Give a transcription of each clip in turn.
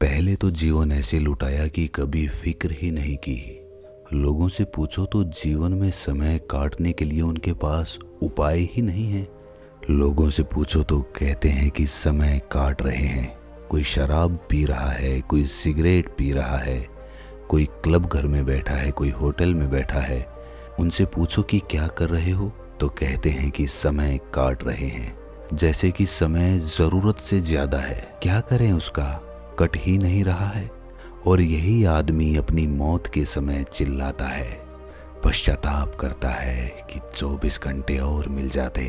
पहले तो जीवन ऐसे लुटाया कि कभी फिक्र ही नहीं की। लोगों से पूछो तो जीवन में समय काटने के लिए उनके पास उपाय ही नहीं है। लोगों से पूछो तो कहते हैं कि समय काट रहे हैं। कोई शराब पी रहा है, कोई सिगरेट पी रहा है, कोई क्लब घर में बैठा है, कोई होटल में बैठा है। उनसे पूछो कि क्या कर रहे हो तो कहते हैं कि समय काट रहे हैं। जैसे कि समय ज़रूरत से ज़्यादा है, क्या करें, उसका कट ही नहीं रहा है। और यही आदमी अपनी मौत के समय चिल्लाता है, पश्चाताप करता है कि 24 घंटे और मिल जाते,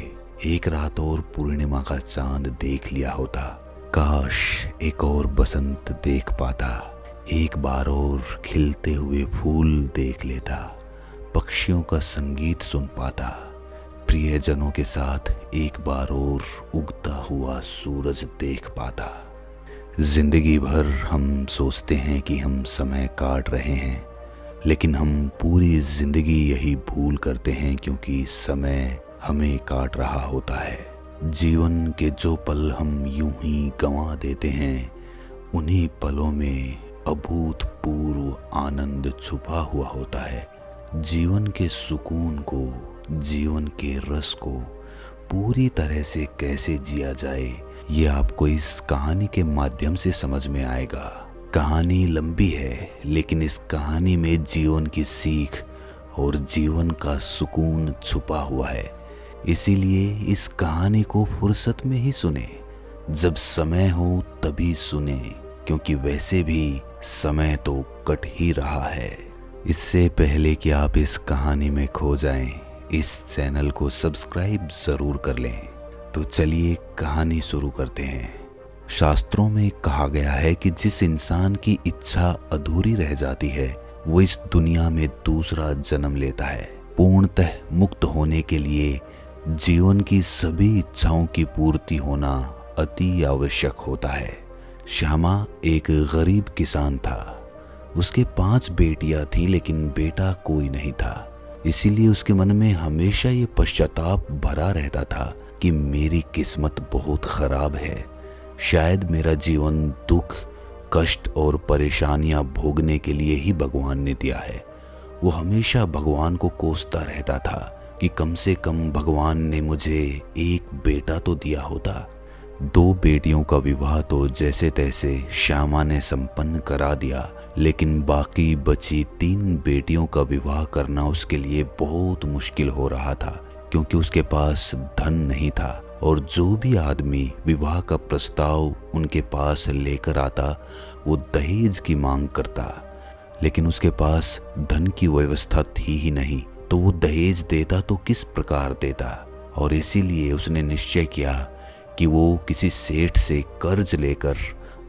एक रात और पूर्णिमा का चांद देख लिया होता, काश एक और बसंत देख पाता, एक बार और खिलते हुए फूल देख लेता, पक्षियों का संगीत सुन पाता, प्रियजनों के साथ एक बार और उगता हुआ सूरज देख पाता। जिंदगी भर हम सोचते हैं कि हम समय काट रहे हैं, लेकिन हम पूरी जिंदगी यही भूल करते हैं क्योंकि समय हमें काट रहा होता है। जीवन के जो पल हम यूं ही गंवा देते हैं, उन्हीं पलों में अभूतपूर्व आनंद छुपा हुआ होता है। जीवन के सुकून को, जीवन के रस को पूरी तरह से कैसे जिया जाए, ये आपको इस कहानी के माध्यम से समझ में आएगा। कहानी लंबी है, लेकिन इस कहानी में जीवन की सीख और जीवन का सुकून छुपा हुआ है। इसीलिए इस कहानी को फुर्सत में ही सुने, जब समय हो तभी सुने, क्योंकि वैसे भी समय तो कट ही रहा है। इससे पहले कि आप इस कहानी में खो जाएं, इस चैनल को सब्सक्राइब ज़रूर कर लें। तो चलिए कहानी शुरू करते हैं। शास्त्रों में कहा गया है कि जिस इंसान की इच्छा अधूरी रह जाती है, वो इस दुनिया में दूसरा जन्म लेता है। पूर्णतः मुक्त होने के लिए जीवन की सभी इच्छाओं की पूर्ति होना अति आवश्यक होता है। श्यामा एक गरीब किसान था। उसके 5 बेटियां थीं, लेकिन बेटा कोई नहीं था। इसीलिए उसके मन में हमेशा ये पश्चाताप भरा रहता था कि मेरी किस्मत बहुत खराब है। शायद मेरा जीवन दुख, कष्ट और परेशानियां भोगने के लिए ही भगवान ने दिया है। वो हमेशा भगवान को कोसता रहता था कि कम से कम भगवान ने मुझे एक बेटा तो दिया होता। 2 बेटियों का विवाह तो जैसे तैसे श्यामा ने संपन्न करा दिया, लेकिन बाकी बची 3 बेटियों का विवाह करना उसके लिए बहुत मुश्किल हो रहा था, क्योंकि उसके पास धन नहीं था। और जो भी आदमी विवाह का प्रस्ताव उनके पास लेकर आता, वो दहेज की मांग करता, लेकिन उसके पास धन की व्यवस्था थी ही नहीं, तो वो दहेज देता तो किस प्रकार देता। और इसीलिए उसने निश्चय किया कि वो किसी सेठ से कर्ज लेकर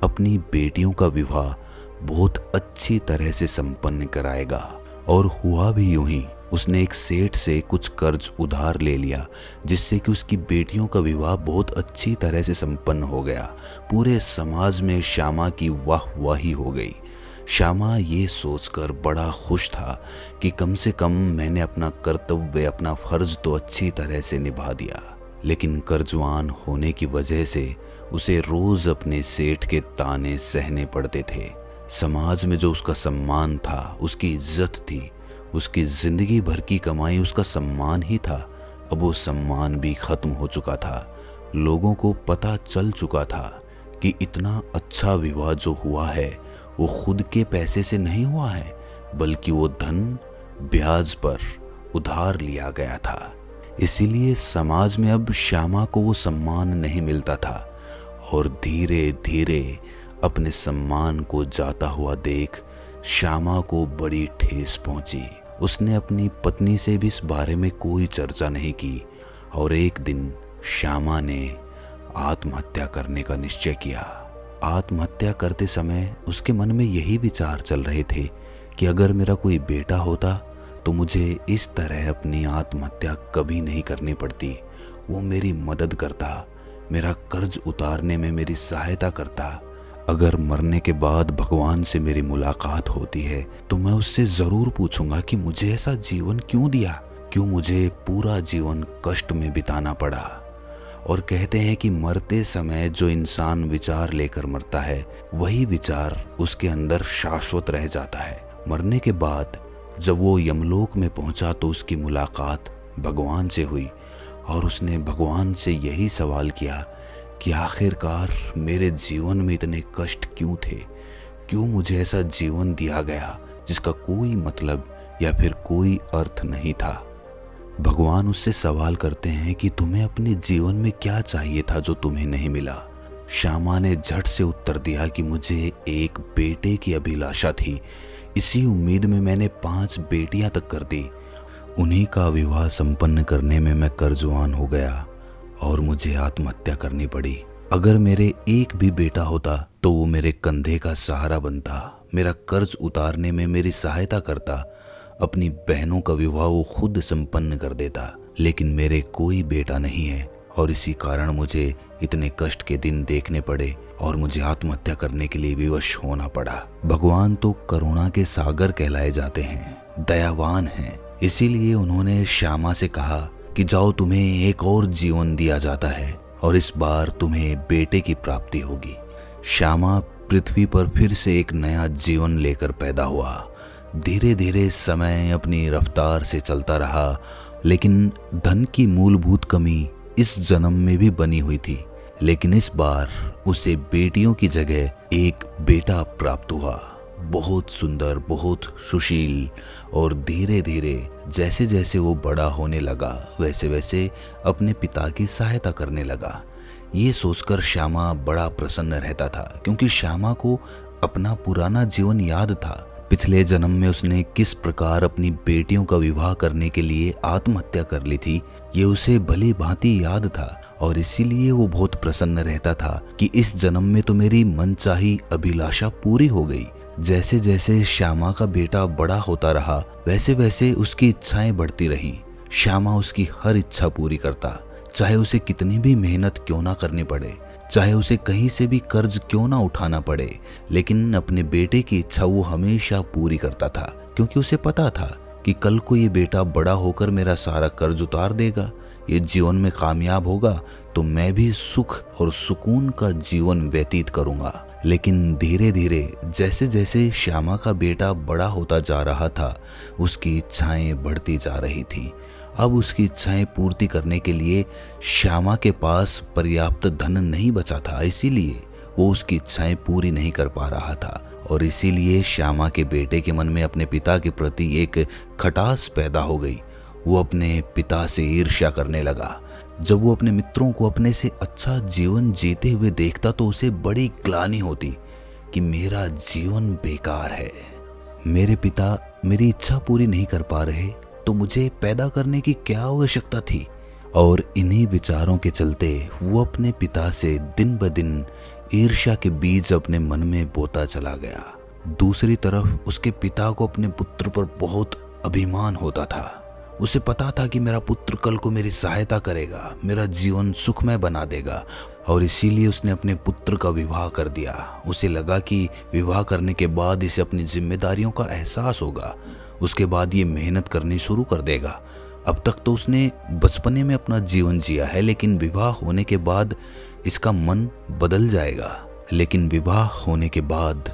अपनी बेटियों का विवाह बहुत अच्छी तरह से संपन्न कराएगा। और हुआ भी यूं ही। उसने एक सेठ से कुछ कर्ज उधार ले लिया, जिससे कि उसकी बेटियों का विवाह बहुत अच्छी तरह से संपन्न हो गया। पूरे समाज में श्यामा की वाहवाही हो गई। श्यामा ये सोचकर बड़ा खुश था कि कम से कम मैंने अपना कर्तव्य, अपना फर्ज तो अच्छी तरह से निभा दिया। लेकिन कर्जवान होने की वजह से उसे रोज अपने सेठ के ताने सहने पड़ते थे। समाज में जो उसका सम्मान था, उसकी इज्जत थी, उसकी जिंदगी भर की कमाई उसका सम्मान ही था, अब वो सम्मान भी खत्म हो चुका था। लोगों को पता चल चुका था कि इतना अच्छा विवाह जो हुआ है वो खुद के पैसे से नहीं हुआ है, बल्कि वो धन ब्याज पर उधार लिया गया था। इसीलिए समाज में अब श्यामा को वो सम्मान नहीं मिलता था। और धीरे धीरे अपने सम्मान को जाता हुआ देख श्यामा को बड़ी ठेस पहुंची। उसने अपनी पत्नी से भी इस बारे में कोई चर्चा नहीं की, और एक दिन श्यामा ने आत्महत्या करने का निश्चय किया। आत्महत्या करते समय उसके मन में यही विचार चल रहे थे कि अगर मेरा कोई बेटा होता तो मुझे इस तरह अपनी आत्महत्या कभी नहीं करनी पड़ती। वो मेरी मदद करता, मेरा कर्ज उतारने में मेरी सहायता करता। अगर मरने के बाद भगवान से मेरी मुलाकात होती है तो मैं उससे ज़रूर पूछूंगा कि मुझे ऐसा जीवन क्यों दिया, क्यों मुझे पूरा जीवन कष्ट में बिताना पड़ा। और कहते हैं कि मरते समय जो इंसान विचार लेकर मरता है वही विचार उसके अंदर शाश्वत रह जाता है। मरने के बाद जब वो यमलोक में पहुंचा तो उसकी मुलाकात भगवान से हुई और उसने भगवान से यही सवाल किया कि आखिरकार मेरे जीवन में इतने कष्ट क्यों थे, क्यों मुझे ऐसा जीवन दिया गया जिसका कोई मतलब या फिर कोई अर्थ नहीं था। भगवान उससे सवाल करते हैं कि तुम्हें अपने जीवन में क्या चाहिए था जो तुम्हें नहीं मिला। श्यामा ने झट से उत्तर दिया कि मुझे एक बेटे की अभिलाषा थी, इसी उम्मीद में मैंने 5 बेटियां तक कर दी। उन्हीं का विवाह संपन्न करने में मैं कर्जवान हो गया और मुझे आत्महत्या करनी पड़ी। अगर मेरे एक भी बेटा होता तो वो मेरे कंधे का सहारा बनता, मेरा कर्ज उतारने में मेरी सहायता करता, अपनी बहनों का विवाह वो खुद संपन्न कर देता। लेकिन मेरे कोई बेटा नहीं है और इसी कारण मुझे इतने कष्ट के दिन देखने पड़े और मुझे आत्महत्या करने के लिए विवश होना पड़ा। भगवान तो करुणा के सागर कहलाए जाते हैं, दयावान हैं, इसीलिए उन्होंने श्यामा से कहा कि जाओ, तुम्हें एक और जीवन दिया जाता है और इस बार तुम्हें बेटे की प्राप्ति होगी। श्यामा पृथ्वी पर फिर से एक नया जीवन लेकर पैदा हुआ। धीरे धीरे समय अपनी रफ्तार से चलता रहा, लेकिन धन की मूलभूत कमी इस जन्म में भी बनी हुई थी। लेकिन इस बार उसे बेटियों की जगह एक बेटा प्राप्त हुआ, बहुत सुंदर, बहुत सुशील। और धीरे धीरे जैसे जैसे वो बड़ा होने लगा वैसे वैसे अपने पिता की सहायता करने लगा। ये सोचकर श्यामा बड़ा प्रसन्न रहता था, क्योंकि श्यामा को अपना पुराना जीवन याद था। पिछले जन्म में उसने किस प्रकार अपनी बेटियों का विवाह करने के लिए आत्महत्या कर ली थी, ये उसे भली भांति याद था और इसीलिए वो बहुत प्रसन्न रहता था कि इस जन्म में तो मेरी मनचाही अभिलाषा पूरी हो गई। जैसे जैसे श्यामा का बेटा बड़ा होता रहा वैसे वैसे उसकी इच्छाएं बढ़ती रहीं। श्यामा उसकी हर इच्छा पूरी करता, चाहे उसे कितनी भी मेहनत क्यों ना करनी पड़े, चाहे उसे कहीं से भी कर्ज क्यों ना उठाना पड़े, लेकिन अपने बेटे की इच्छा वो हमेशा पूरी करता था, क्योंकि उसे पता था कि कल को ये बेटा बड़ा होकर मेरा सारा कर्ज उतार देगा, ये जीवन में कामयाब होगा तो मैं भी सुख और सुकून का जीवन व्यतीत करूंगा। लेकिन धीरे धीरे जैसे जैसे श्यामा का बेटा बड़ा होता जा रहा था उसकी इच्छाएं बढ़ती जा रही थीं। अब उसकी इच्छाएं पूर्ति करने के लिए श्यामा के पास पर्याप्त धन नहीं बचा था, इसीलिए वो उसकी इच्छाएं पूरी नहीं कर पा रहा था। और इसीलिए श्यामा के बेटे के मन में अपने पिता के प्रति एक खटास पैदा हो गई। वो अपने पिता से ईर्ष्या करने लगा। जब वो अपने मित्रों को अपने से अच्छा जीवन जीते हुए देखता तो उसे बड़ी ग्लानि होती कि मेरा जीवन बेकार है, मेरे पिता मेरी इच्छा पूरी नहीं कर पा रहे तो मुझे पैदा करने की क्या आवश्यकता थी। और इन्हीं विचारों के चलते वो अपने पिता से दिन ब दिन ईर्ष्या के बीज अपने मन में बोता चला गया। दूसरी तरफ उसके पिता को अपने पुत्र पर बहुत अभिमान होता था। उसे पता था कि मेरा पुत्र कल को मेरी सहायता करेगा, मेरा जीवन सुखमय बना देगा, और इसीलिए उसने अपने पुत्र का विवाह कर दिया। उसे लगा कि विवाह करने के बाद इसे अपनी जिम्मेदारियों का एहसास होगा, उसके बाद ये मेहनत करनी शुरू कर देगा। अब तक तो उसने बचपने में अपना जीवन जिया है, लेकिन विवाह होने के बाद इसका मन बदल जाएगा। लेकिन विवाह होने के बाद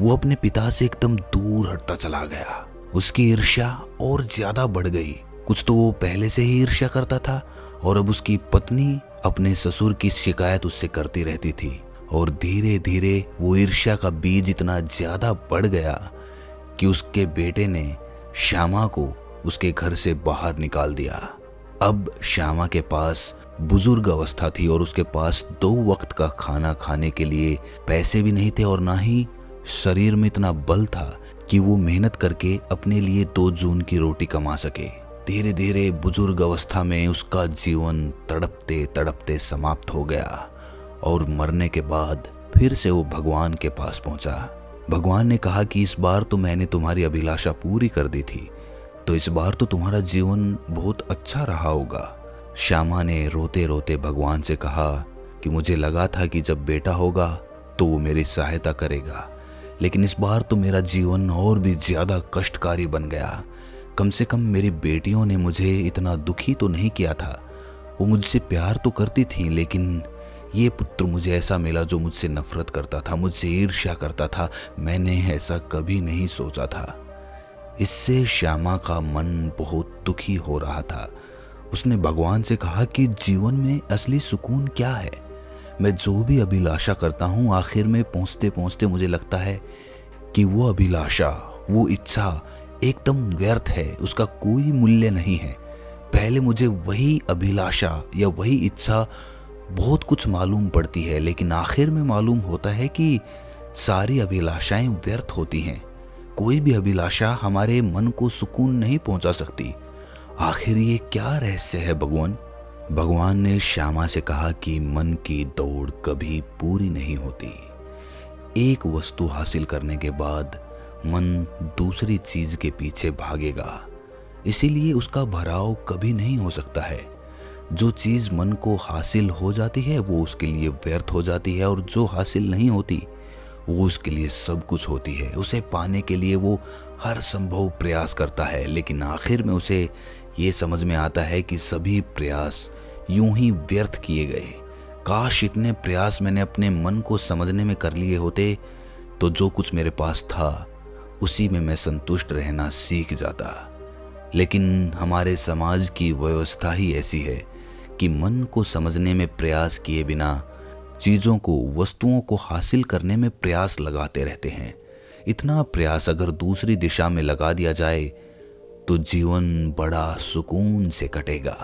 वो अपने पिता से एकदम दूर हटता चला गया। उसकी ईर्ष्या और ज्यादा बढ़ गई। कुछ तो वो पहले से ही ईर्ष्या करता था और अब उसकी पत्नी अपने ससुर की शिकायत उससे करती रहती थी। और धीरे धीरे वो ईर्ष्या का बीज इतना ज्यादा बढ़ गया कि उसके बेटे ने श्यामा को उसके घर से बाहर निकाल दिया। अब श्यामा के पास बुजुर्ग अवस्था थी और उसके पास 2 वक्त का खाना खाने के लिए पैसे भी नहीं थे और ना ही शरीर में इतना बल था कि वो मेहनत करके अपने लिए 2 जून की रोटी कमा सके। धीरे धीरे बुजुर्ग अवस्था में उसका जीवन तड़पते तड़पते समाप्त हो गया और मरने के बाद फिर से वो भगवान के पास पहुंचा। भगवान ने कहा कि इस बार तो मैंने तुम्हारी अभिलाषा पूरी कर दी थी, तो इस बार तो तुम्हारा जीवन बहुत अच्छा रहा होगा। श्यामा ने रोते रोते भगवान से कहा कि मुझे लगा था कि जब बेटा होगा तो वो मेरी सहायता करेगा, लेकिन इस बार तो मेरा जीवन और भी ज्यादा कष्टकारी बन गया। कम से कम मेरी बेटियों ने मुझे इतना दुखी तो नहीं किया था, वो मुझसे प्यार तो करती थी, लेकिन ये पुत्र मुझे ऐसा मिला जो मुझसे नफरत करता था, मुझसे ईर्ष्या करता था। मैंने ऐसा कभी नहीं सोचा था। इससे श्यामा का मन बहुत दुखी हो रहा था। उसने भगवान से कहा कि जीवन में असली सुकून क्या है। मैं जो भी अभिलाषा करता हूँ, आखिर में पहुँचते पहुँचते मुझे लगता है कि वो अभिलाषा, वो इच्छा एकदम व्यर्थ है, उसका कोई मूल्य नहीं है। पहले मुझे वही अभिलाषा या वही इच्छा बहुत कुछ मालूम पड़ती है, लेकिन आखिर में मालूम होता है कि सारी अभिलाषाएं व्यर्थ होती हैं। कोई भी अभिलाषा हमारे मन को सुकून नहीं पहुंचा सकती। आखिर ये क्या रहस्य है भगवान? भगवान ने श्यामा से कहा कि मन की दौड़ कभी पूरी नहीं होती। एक वस्तु हासिल करने के बाद मन दूसरी चीज के पीछे भागेगा, इसीलिए उसका भराव कभी नहीं हो सकता है। जो चीज मन को हासिल हो जाती है वो उसके लिए व्यर्थ हो जाती है, और जो हासिल नहीं होती वो उसके लिए सब कुछ होती है। उसे पाने के लिए वो हर संभव प्रयास करता है, लेकिन आखिर में उसे ये समझ में आता है कि सभी प्रयास यूं ही व्यर्थ किए गए। काश इतने प्रयास मैंने अपने मन को समझने में कर लिए होते तो जो कुछ मेरे पास था उसी में मैं संतुष्ट रहना सीख जाता। लेकिन हमारे समाज की व्यवस्था ही ऐसी है कि मन को समझने में प्रयास किए बिना चीज़ों को, वस्तुओं को हासिल करने में प्रयास लगाते रहते हैं। इतना प्रयास अगर दूसरी दिशा में लगा दिया जाए तो जीवन बड़ा सुकून से कटेगा।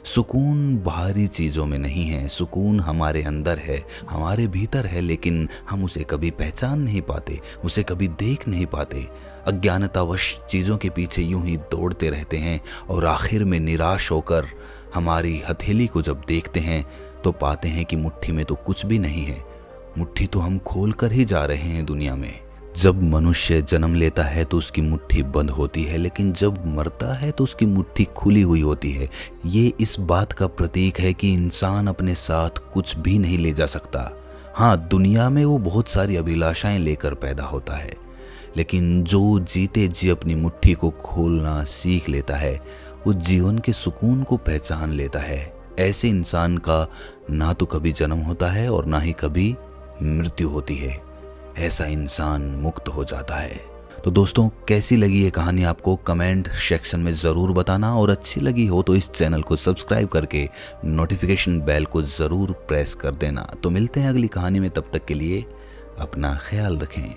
सुकून बाहरी चीज़ों में नहीं है, सुकून हमारे अंदर है, हमारे भीतर है, लेकिन हम उसे कभी पहचान नहीं पाते, उसे कभी देख नहीं पाते। अज्ञानतावश चीज़ों के पीछे यूं ही दौड़ते रहते हैं, और आखिर में निराश होकर हमारी हथेली को जब देखते हैं तो पाते हैं कि मुट्ठी में तो कुछ भी नहीं है। मुट्ठी तो हम खोल कर ही जा रहे हैं दुनिया में। जब मनुष्य जन्म लेता है तो उसकी मुट्ठी बंद होती है, लेकिन जब मरता है तो उसकी मुट्ठी खुली हुई होती है। ये इस बात का प्रतीक है कि इंसान अपने साथ कुछ भी नहीं ले जा सकता। हाँ, दुनिया में वो बहुत सारी अभिलाषाएं लेकर पैदा होता है, लेकिन जो जीते जी अपनी मुट्ठी को खोलना सीख लेता है वो जीवन के सुकून को पहचान लेता है। ऐसे इंसान का ना तो कभी जन्म होता है और ना ही कभी मृत्यु होती है। ऐसा इंसान मुक्त हो जाता है। तो दोस्तों, कैसी लगी ये कहानी आपको कमेंट सेक्शन में ज़रूर बताना, और अच्छी लगी हो तो इस चैनल को सब्सक्राइब करके नोटिफिकेशन बेल को ज़रूर प्रेस कर देना। तो मिलते हैं अगली कहानी में, तब तक के लिए अपना ख्याल रखें।